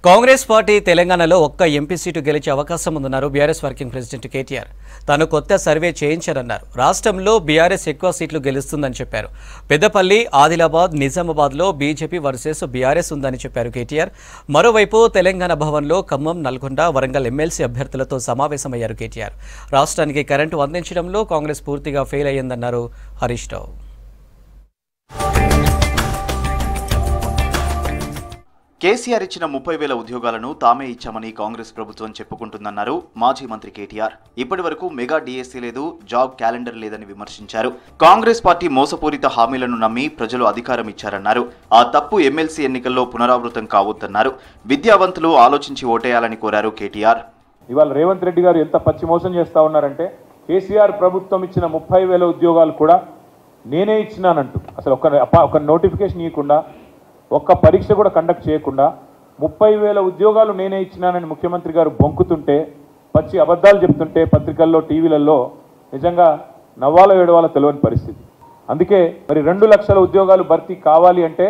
Congress party తెలంగాణలో ఒక్క MP seat గెలిచే అవకాశం ఉందన్నారు బీఆర్ఎస్ వర్కింగ్ ప్రెసిడెంట్ కేటీఆర్. తాను కొత్త సర్వే చేయించారన్నారు. రాష్ట్రంలో బీఆర్ఎస్ ఎక్కువ సీట్లు గెలుస్తుందని చెప్పారు. పెద్దపల్లి, ఆదిలాబాద్, నిజామాబాద్లో బీజేపీ వర్సెస్ బీఆర్ఎస్ ఉందని చెప్పారు కేటీఆర్. మరోవైపు తెలంగాణ భవన్లో ఖమ్మం, నల్గొండ, వరంగల్ ఎమ్మెల్సీ అభ్యర్థులతో సమావేశమయ్యారు కేటీఆర్. రాష్ట్రానికి కరెంటు అందించడంలో కాంగ్రెస్ పూర్తిగా ఫెయిల్ అయ్యిందన్నారు హరీష్ రావు. కేసీఆర్ ఇచ్చిన 30,000 ఉద్యోగాలను తామే ఇచ్చామని కాంగ్రెస్ ప్రభుత్వం చెప్పుకుంటుందన్నారు మాజీ మంత్రి కేటీఆర్. ఇప్పటి వరకు మెగా డిఎస్సీ లేదు, జాబ్ క్యాలెండర్ లేదని విమర్శించారు. కాంగ్రెస్ పార్టీ మోసపూరిత హామీలను నమ్మి ప్రజలు అధికారం ఇచ్చారన్నారు. ఆ తప్పు ఎమ్మెల్సీ ఎన్నికల్లో పునరావృతం కావద్దన్నారు. విద్యావంతులు ఆలోచించి ఓటేయాలని కోరారు కేటీఆర్. ఇవాళ రేవంత్ రెడ్డి గారు ఎంత పచ్చి మోసం చేస్తా ఉన్నారంటే, కేసీఆర్ ప్రభుత్వం ఇచ్చిన 30,000 ఉద్యోగాలు కూడా నేనే ఇచ్చినానంటూ అసలు ఒక నోటిఫికేషన్ ఇవ్వకుండా, ఒక్క పరీక్ష కూడా కండక్ట్ చేయకుండా 30,000 ఉద్యోగాలు నేనే ఇచ్చినానని ముఖ్యమంత్రి గారు బొంకుతుంటే, పచ్చి అబద్ధాలు చెప్తుంటే పత్రికల్లో, టీవీలలో నిజంగా నవ్వాలో ఏడవాలో తెలియని పరిస్థితి. అందుకే మరి 2 లక్షల ఉద్యోగాలు భర్తీ కావాలి అంటే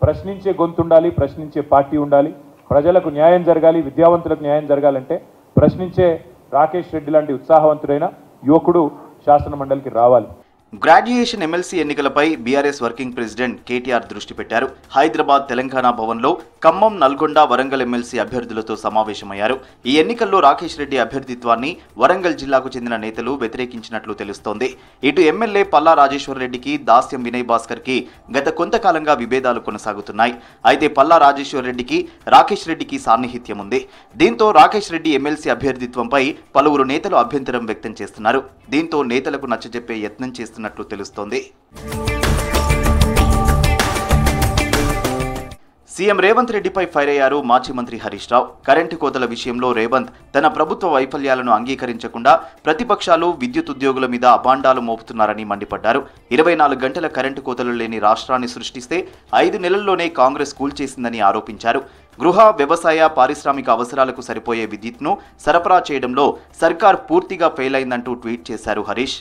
ప్రశ్నించే గొంతు ఉండాలి, ప్రశ్నించే పార్టీ ఉండాలి. ప్రజలకు న్యాయం జరగాలి, విద్యావంతులకు న్యాయం జరగాలంటే ప్రశ్నించే రాకేష్ రెడ్డి లాంటి ఉత్సాహవంతుడైన యువకుడు శాసన మండలికి రావాలి. గ్రాడ్యుయేషన్ ఎమ్మెల్సీ ఎన్నికలపై బీఆర్ఎస్ వర్కింగ్ ప్రెసిడెంట్ కేటీఆర్ దృష్టి పెట్టారు. హైదరాబాద్, తెలంగాణ భవన్లో ఖమ్మం, నల్గొండ, వరంగల్ ఎమ్మెల్సీ అభ్యర్థులతో సమావేశమయ్యారు. ఈ ఎన్నికల్లో రాకేష్ రెడ్డి అభ్యర్థిత్వాన్ని వరంగల్ జిల్లాకు చెందిన నేతలు వ్యతిరేకించినట్లు తెలుస్తోంది. ఇటు ఎమ్మెల్యే పల్లా రాజేశ్వర్ రెడ్డికి, దాస్యం వినయ్ భాస్కర్ కి గత కొంతకాలంగా విభేదాలు కొనసాగుతున్నాయి. అయితే పల్లా రాజేశ్వర్ రెడ్డికి, రాకేష్ రెడ్డికి సాన్నిహిత్యం ఉంది. దీంతో రాకేష్ రెడ్డి ఎమ్మెల్సీ అభ్యర్థిత్వంపై పలువురు నేతలు అభ్యంతరం వ్యక్తం చేస్తున్నారు. దీంతో నేతలకు నచ్చజెప్పే యత్నం చేస్తున్నట్లు తెలుస్తోంది. సీఎం రేవంత్ రెడ్డిపై ఫైర్ అయ్యారు మాజీ మంత్రి హరీష్ రావు. కరెంటు కోతల విషయంలో రేవంత్ తన ప్రభుత్వ వైఫల్యాలను అంగీకరించకుండా ప్రతిపక్షాలు, విద్యుత్ ఉద్యోగుల మీద అభాండాలు మోపుతున్నారని మండిపడ్డారు. 24 గంటల కరెంటు కోతలు లేని రాష్ట్రాన్ని సృష్టిస్తే 5 నెలల్లోనే కాంగ్రెస్ కూల్చేసిందని ఆరోపించారు. గృహ, వ్యవసాయ, పారిశ్రామిక అవసరాలకు సరిపోయే విద్యుత్ను సరఫరా చేయడంలో సర్కార్ పూర్తిగా ఫెయిల్ అయిందంటూ ట్వీట్ చేశారు హరీష్.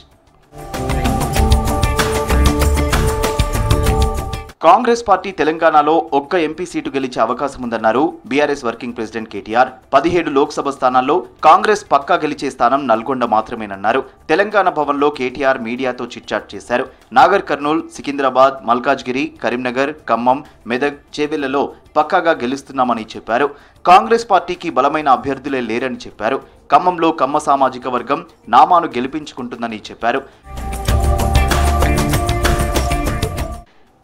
కాంగ్రెస్ పార్టీ తెలంగాణలో ఒక్క ఎంపీ సీటు గెలిచే అవకాశం ఉందన్నారు BRS working president KTR. 17 Lok Sabha స్థానాల్లో కాంగ్రెస్ పక్కా గెలిచే స్థానం నల్గొండ మాత్రమేనన్నారు. తెలంగాణ భవన్లో కేటీఆర్ మీడియాతో చిట్చాట్ చేశారు. నాగర్ కర్నూల్, సికింద్రాబాద్, మల్కాజ్గిరి, కరీంనగర్, ఖమ్మం, మెదక్, చేవెళ్లలో పక్కాగా గెలుస్తున్నామని చెప్పారు. కాంగ్రెస్ పార్టీకి బలమైన అభ్యర్థులే లేరని చెప్పారు. ఖమ్మంలో కమ్మ సామాజిక వర్గం నామాను గెలిపించుకుంటుందని చెప్పారు.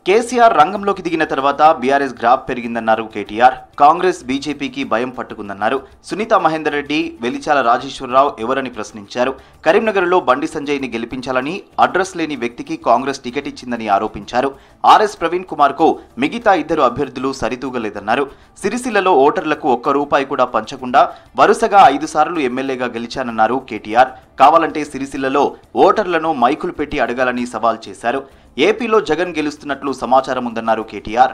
కేసీఆర్ రంగంలోకి దిగిన తర్వాత బీఆర్ఎస్ గ్రాఫ్ పెరిగిందన్నారు కేటీఆర్. కాంగ్రెస్, బీజేపీకి భయం పట్టుకుందన్నారు. సునీతా మహేందర్ రెడ్డి, వెలిచాల రాజేశ్వరరావు ఎవరని ప్రశ్నించారు. కరీంనగర్లో బండి సంజయ్ని గెలిపించాలని అడ్రస్ లేని వ్యక్తికి కాంగ్రెస్ టికెట్ ఇచ్చిందని ఆరోపించారు. ఆర్ఎస్ ప్రవీణ్ కుమార్ కు మిగతా 2 అభ్యర్థులు సరితూగలేదన్నారు. సిరిసిల్లలో ఓటర్లకు ₹1 కూడా పంచకుండా వరుసగా 5 సార్లు ఎమ్మెల్యేగా గెలిచానన్నారు కేటీఆర్. కావాలంటే సిరిసిల్లలో ఓటర్లను మైకులు పెట్టి అడగాలని సవాల్ చేశారు. ఏపీలో జగన్ గెలుస్తున్నట్లు సమాచారం ఉందన్నారు కేటీఆర్.